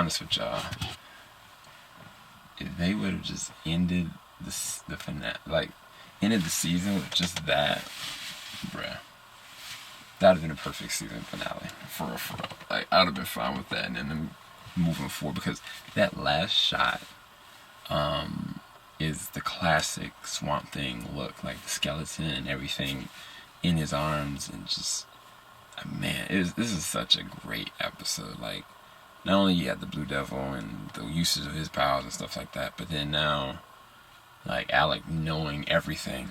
honest with y'all, if they would have just ended the finale, like ended the season with just that, bruh, that would have been a perfect season finale. For real, for real. Like, I would have been fine with that, and then moving forward, because that last shot is the classic Swamp Thing look, like the skeleton and everything in his arms, and just, man, this is such a great episode. Like, not only you got the Blue Devil and the usage of his powers and stuff like that, but then now, like, Alec knowing everything,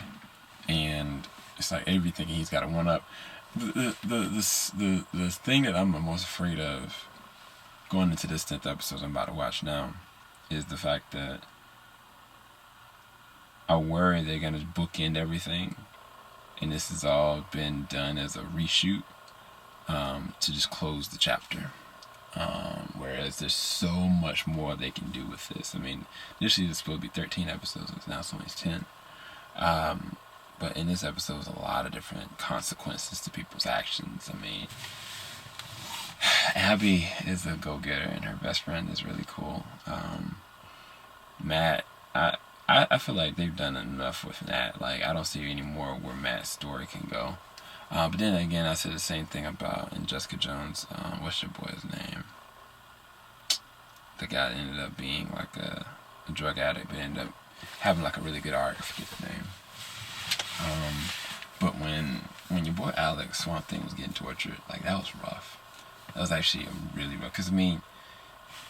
and it's like everything he's got to one up. The thing that I'm the most afraid of going into this 10th episode I'm about to watch now is the fact that I worry they're gonna bookend everything, and this has all been done as a reshoot to just close the chapter. Whereas there's so much more they can do with this. I mean, initially it's supposed to be 13 episodes, and now it's only 10. But in this episode, there's a lot of different consequences to people's actions. I mean, Abby is a go-getter, and her best friend is really cool. Matt, I feel like they've done enough with Matt. Like, I don't see any more where Matt's story can go. But then again, I said the same thing about in Jessica Jones. What's your boy's name? The guy ended up being like a drug addict, but ended up having like a really good arc. I forget the name. But when your boy Alex Swamp Thing was getting tortured, like, that was rough. That was actually really rough. Because, I mean,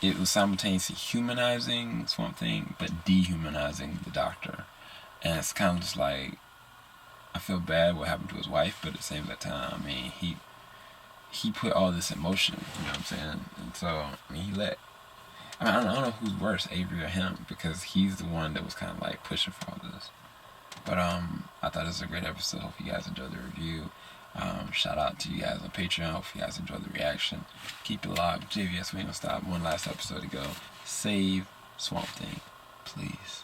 it was simultaneously humanizing Swamp Thing, but dehumanizing the Doctor. And it's kind of just like, I feel bad what happened to his wife, but at the same time, I mean, he put all this in motion, you know what I'm saying? And so, I mean, I don't know who's worse, Avery or him, because he's the one that was kind of like pushing for all this. But I thought it was a great episode. Hope you guys enjoyed the review. Shout out to you guys on Patreon. Hope you guys enjoyed the reaction. Keep it locked. JVS, we ain't gonna stop. One last episode to go. Save Swamp Thing, please,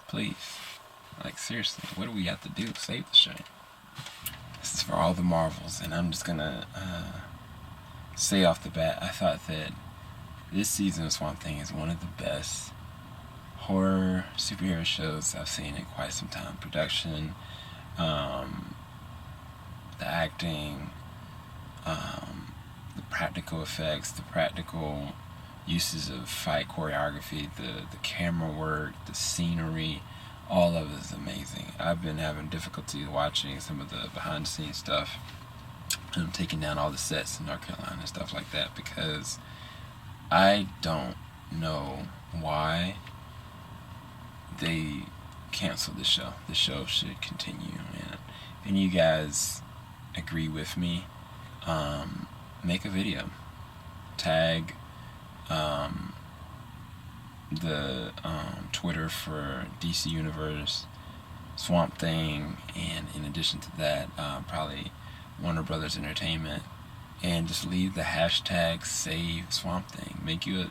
please. Like, seriously, what do we have to do to save the show? This is for all the Marvels, and I'm just gonna say off the bat, I thought that this season of Swamp Thing is one of the best horror superhero shows I've seen in quite some time. Production, the acting, the practical effects, the practical uses of fight choreography, the camera work, the scenery, all of it is amazing. I've been having difficulty watching some of the behind the scenes stuff and taking down all the sets in North Carolina and stuff like that, because I don't know why they canceled the show. The show should continue, and if any of you guys agree with me, make a video, tag the Twitter for DC Universe, Swamp Thing, and in addition to that, probably Warner Brothers Entertainment, and just leave the hashtag Save Swamp Thing. Make you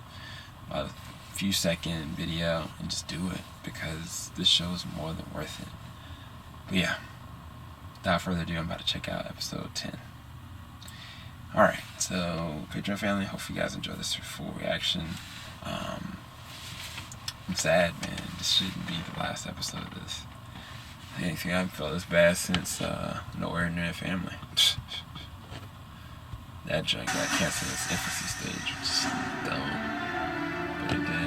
a few second video and just do it, because this show is more than worth it. But yeah, without further ado, I'm about to check out episode 10. Alright, so Patreon family, hope you guys enjoy this full reaction. I'm sad, man. This shouldn't be the last episode of this. Anything I've felt this bad since No Ordinary Family. That joint got canceled in its infancy stage, which is dumb, but it did.